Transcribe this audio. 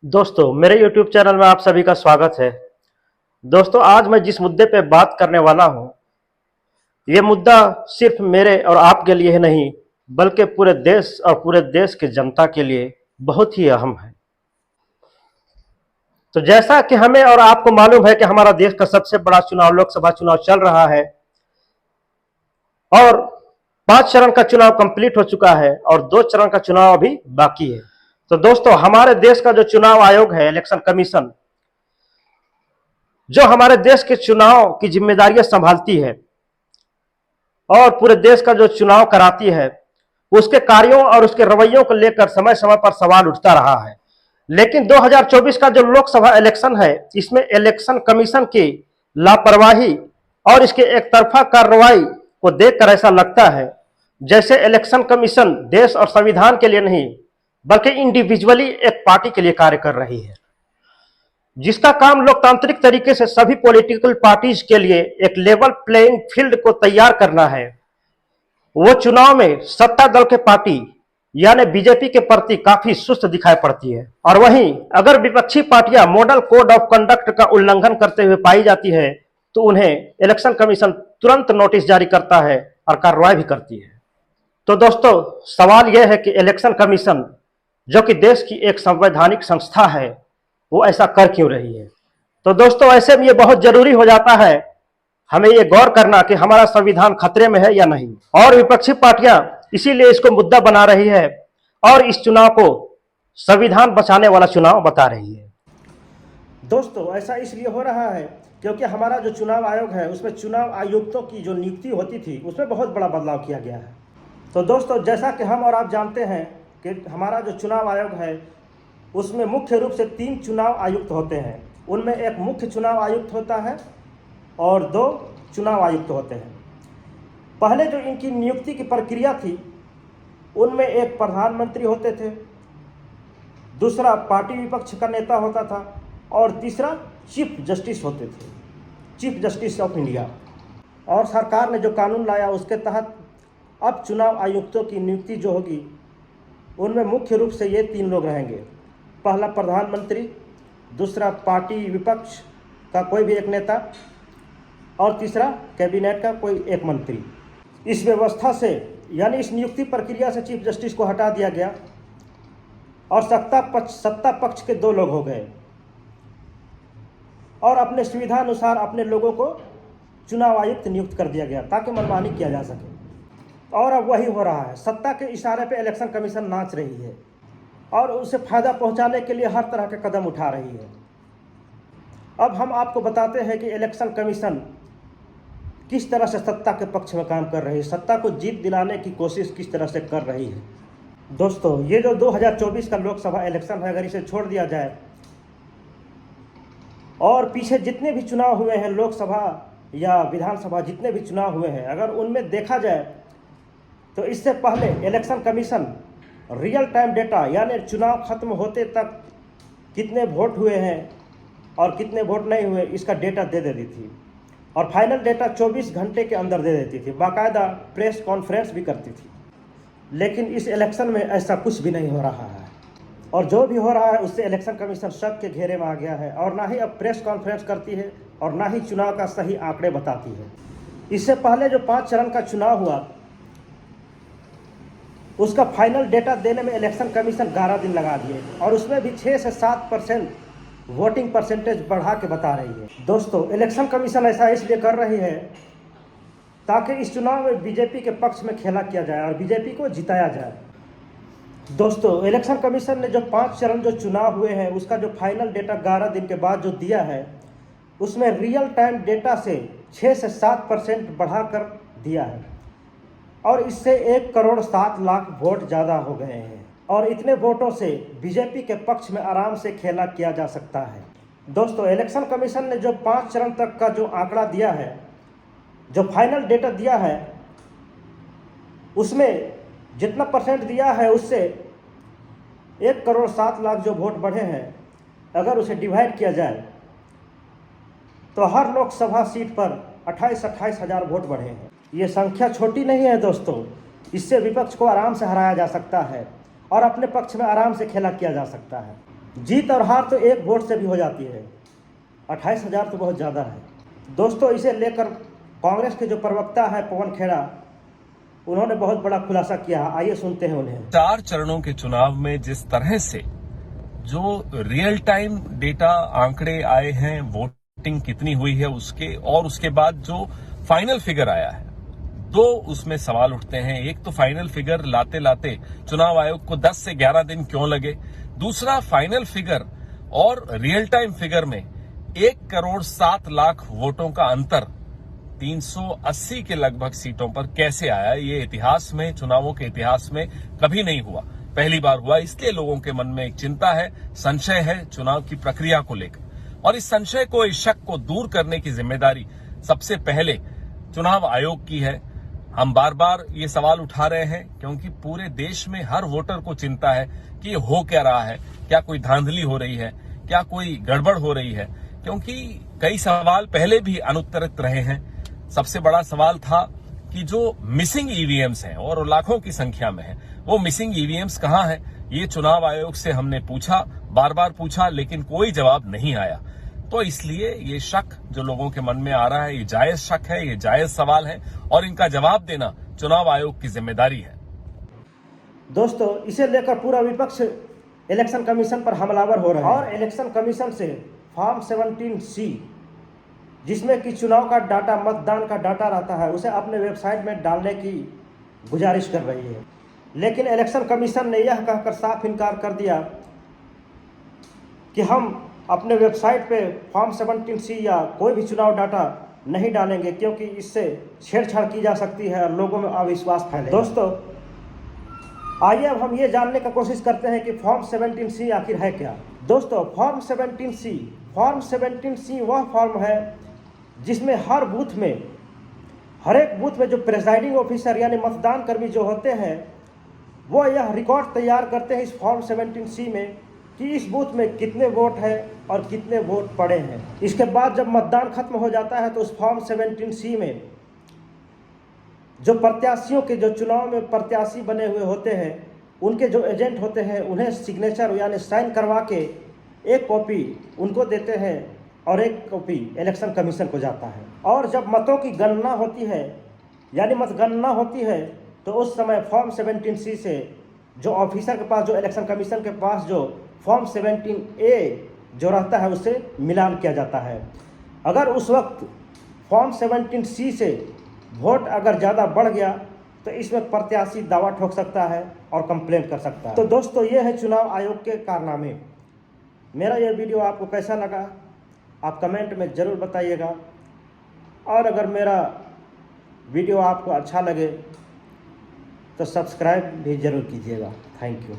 दोस्तों मेरे YouTube channel में आप सभी का स्वागत है। दोस्तों आज मैं जिस मुद्दे पे बात करने वाला हूँ, ये मुद्दा सिर्फ मेरे और आपके लिए ही नहीं बल्कि पूरे देश और पूरे देश की जनता के लिए बहुत ही अहम है। तो जैसा कि हमें और आपको मालूम है कि हमारा देश का सबसे बड़ा चुनाव लोकसभा चुनाव चल रहा है और 5 चरण का चुनाव कंप्लीट हो चुका है और 2 चरण का चुनाव अभी बाकी है। तो दोस्तों हमारे देश का जो चुनाव आयोग है, इलेक्शन कमीशन, जो हमारे देश के चुनाव की जिम्मेदारियां संभालती है और पूरे देश का जो चुनाव कराती है, उसके कार्यों और उसके रवैयों को लेकर समय समय पर सवाल उठता रहा है। लेकिन 2024 का जो लोकसभा इलेक्शन है, इसमें इलेक्शन कमीशन की लापरवाही और इसके एक तरफा कार्रवाई को देखकर ऐसा लगता है जैसे इलेक्शन कमीशन देश और संविधान के लिए नहीं बल्कि इंडिविजुअली एक पार्टी के लिए कार्य कर रही है, जिसका काम लोकतांत्रिक तरीके से सभी पॉलिटिकल पार्टीज के लिए एक लेवल प्लेइंग फील्ड को तैयार करना है। वो चुनाव में सत्ता दल के पार्टी यानी बीजेपी के प्रति काफी सुस्त दिखाई पड़ती है और वहीं अगर विपक्षी पार्टियां मॉडल कोड ऑफ कंडक्ट का उल्लंघन करते हुए पाई जाती है तो उन्हें इलेक्शन कमीशन तुरंत नोटिस जारी करता है और कार्रवाई भी करती है। तो दोस्तों सवाल यह है कि इलेक्शन कमीशन, जो कि देश की एक संवैधानिक संस्था है, वो ऐसा कर क्यों रही है। तो दोस्तों ऐसे में ये बहुत जरूरी हो जाता है हमें ये गौर करना कि हमारा संविधान खतरे में है या नहीं, और विपक्षी पार्टियां इसीलिए इसको मुद्दा बना रही है और इस चुनाव को संविधान बचाने वाला चुनाव बता रही है। दोस्तों ऐसा इसलिए हो रहा है क्योंकि हमारा जो चुनाव आयोग है उसमें चुनाव आयुक्तों की जो नियुक्ति होती थी उसमें बहुत बड़ा बदलाव किया गया है। तो दोस्तों जैसा कि हम और आप जानते हैं कि हमारा जो चुनाव आयोग है उसमें मुख्य रूप से 3 चुनाव आयुक्त होते हैं। उनमें एक मुख्य चुनाव आयुक्त होता है और 2 चुनाव आयुक्त होते हैं। पहले जो इनकी नियुक्ति की प्रक्रिया थी उनमें एक प्रधानमंत्री होते थे, दूसरा पार्टी विपक्ष का नेता होता था और तीसरा चीफ जस्टिस होते थे, चीफ जस्टिस ऑफ इंडिया। और सरकार ने जो कानून लाया उसके तहत अब चुनाव आयुक्तों की नियुक्ति जो होगी उनमें मुख्य रूप से ये 3 लोग रहेंगे। पहला प्रधानमंत्री, दूसरा पार्टी विपक्ष का कोई भी एक नेता और तीसरा कैबिनेट का कोई एक मंत्री। इस व्यवस्था से यानी इस नियुक्ति प्रक्रिया से चीफ जस्टिस को हटा दिया गया और सत्ता पक्ष के 2 लोग हो गए और अपने सुविधा अनुसार अपने लोगों को चुनाव आयुक्त नियुक्त कर दिया गया ताकि मनमानी किया जा सके। और अब वही हो रहा है, सत्ता के इशारे पे इलेक्शन कमीशन नाच रही है और उसे फायदा पहुंचाने के लिए हर तरह के कदम उठा रही है। अब हम आपको बताते हैं कि इलेक्शन कमीशन किस तरह से सत्ता के पक्ष में काम कर रही है, सत्ता को जीत दिलाने की कोशिश किस तरह से कर रही है। दोस्तों ये जो 2024 का लोकसभा इलेक्शन है, अगर इसे छोड़ दिया जाए और पीछे जितने भी चुनाव हुए हैं, लोकसभा या विधानसभा जितने भी चुनाव हुए हैं, अगर उनमें देखा जाए तो इससे पहले election commission real time data यानी चुनाव खत्म होते तक कितने वोट हुए हैं और कितने वोट नहीं हुए इसका डेटा दे देती थी और फाइनल डेटा 24 घंटे के अंदर दे देती थी, बाकायदा प्रेस कॉन्फ्रेंस भी करती थी। लेकिन इस इलेक्शन में ऐसा कुछ भी नहीं हो रहा है और जो भी हो रहा है उससे इलेक्शन कमीशन शक के घेरे में आ गया है और ना ही अब प्रेस कॉन्फ्रेंस करती है और ना ही चुनाव का सही आंकड़े बताती है। इससे पहले जो 5 चरण का चुनाव हुआ उसका फाइनल डेटा देने में इलेक्शन कमीशन 11 दिन लगा दिए और उसमें भी 6 से 7% वोटिंग परसेंटेज बढ़ा के बता रही है। दोस्तों इलेक्शन कमीशन ऐसा इसलिए कर रही है ताकि इस चुनाव में बीजेपी के पक्ष में खेला किया जाए और बीजेपी को जिताया जाए। दोस्तों इलेक्शन कमीशन ने जो 5 चरण जो चुनाव हुए हैं उसका जो फाइनल डेटा 11 दिन के बाद जो दिया है उसमें रियल टाइम डेटा से 6 से 7% बढ़ाकर दिया है और इससे 1,07,00,000 वोट ज़्यादा हो गए हैं और इतने वोटों से बीजेपी के पक्ष में आराम से खेला किया जा सकता है। दोस्तों इलेक्शन कमीशन ने जो 5 चरण तक का जो आंकड़ा दिया है, जो फाइनल डेटा दिया है, उसमें जितना परसेंट दिया है उससे 1,07,00,000 जो वोट बढ़े हैं, अगर उसे डिवाइड किया जाए तो हर लोकसभा सीट पर 28-28 हज़ार वोट बढ़े हैं। ये संख्या छोटी नहीं है दोस्तों, इससे विपक्ष को आराम से हराया जा सकता है और अपने पक्ष में आराम से खेला किया जा सकता है। जीत और हार तो एक वोट से भी हो जाती है, 28,000 तो बहुत ज़्यादा है। दोस्तों, इसे लेकर कांग्रेस के जो प्रवक्ता है पवन खेड़ा, उन्होंने बहुत बड़ा खुलासा किया है। आइए सुनते हैं उन्हें। 4 चरणों के चुनाव में जिस तरह से जो रियल टाइम डेटा आंकड़े आए हैं, वोटिंग कितनी हुई है उसके, और उसके बाद जो फाइनल फिगर आया है, दो उसमें सवाल उठते हैं। एक तो फाइनल फिगर लाते लाते चुनाव आयोग को 10 से 11 दिन क्यों लगे। दूसरा, फाइनल फिगर और रियल टाइम फिगर में 1,07,00,000 वोटों का अंतर 380 के लगभग सीटों पर कैसे आया। ये इतिहास में, चुनावों के इतिहास में कभी नहीं हुआ, पहली बार हुआ। इसलिए लोगों के मन में एक चिंता है, संशय है चुनाव की प्रक्रिया को लेकर, और इस संशय को, इस शक को दूर करने की जिम्मेदारी सबसे पहले चुनाव आयोग की है। हम बार बार ये सवाल उठा रहे हैं क्योंकि पूरे देश में हर वोटर को चिंता है कि ये हो क्या रहा है, क्या कोई धांधली हो रही है, क्या कोई गड़बड़ हो रही है, क्योंकि कई सवाल पहले भी अनुत्तरित रहे हैं। सबसे बड़ा सवाल था कि जो मिसिंग ईवीएम्स हैं और लाखों की संख्या में हैं, वो मिसिंग ईवीएम्स कहां हैं। ये चुनाव आयोग से हमने पूछा, बार बार पूछा, लेकिन कोई जवाब नहीं आया। तो इसलिए ये शक जो लोगों के मन में आ रहा है, ये जायज शक है, ये जायज सवाल है, और इनका जवाब देना चुनाव आयोग की जिम्मेदारी है। दोस्तों, इसे लेकर पूरा विपक्ष इलेक्शन कमीशन पर हमलावर हो रहा है और इलेक्शन कमीशन से फॉर्म 17C, जिसमें कि चुनाव का डाटा, मतदान का डाटा रहता है, उसे अपने वेबसाइट में डालने की गुजारिश कर रही है। लेकिन इलेक्शन कमीशन ने यह कहकर साफ इनकार कर दिया कि हम अपने वेबसाइट पे फॉर्म 17C या कोई भी चुनाव डाटा नहीं डालेंगे, क्योंकि इससे छेड़छाड़ की जा सकती है और लोगों में अविश्वास फैले। दोस्तों, आइए अब हम ये जानने की कोशिश करते हैं कि फॉर्म 17C आखिर है क्या। दोस्तों, फॉर्म 17C वह फॉर्म है जिसमें हर बूथ में, हर एक बूथ में जो प्रिजाइडिंग ऑफिसर यानी मतदान कर्मी जो होते हैं, वो यह रिकॉर्ड तैयार करते हैं इस फॉर्म 17C में कि इस बूथ में कितने वोट हैं और कितने वोट पड़े हैं। इसके बाद जब मतदान खत्म हो जाता है तो उस फॉर्म 17C में जो प्रत्याशियों के, जो चुनाव में प्रत्याशी बने हुए होते हैं, उनके जो एजेंट होते हैं, उन्हें सिग्नेचर यानी साइन करवा के एक कॉपी उनको देते हैं और एक कॉपी इलेक्शन कमीशन को जाता है। और जब मतों की गणना होती है, यानी मतगणना होती है, तो उस समय फॉर्म 17C से जो ऑफिसर के पास, जो इलेक्शन कमीशन के पास जो फॉर्म 17A जो रहता है, उससे मिलान किया जाता है। अगर उस वक्त फॉर्म 17C से वोट अगर ज़्यादा बढ़ गया तो इसमें प्रत्याशी दावा ठोक सकता है और कंप्लेंट कर सकता है। तो दोस्तों, ये है चुनाव आयोग के कारनामे। मेरा यह वीडियो आपको कैसा लगा आप कमेंट में ज़रूर बताइएगा, और अगर मेरा वीडियो आपको अच्छा लगे तो सब्सक्राइब भी ज़रूर कीजिएगा। Thank you.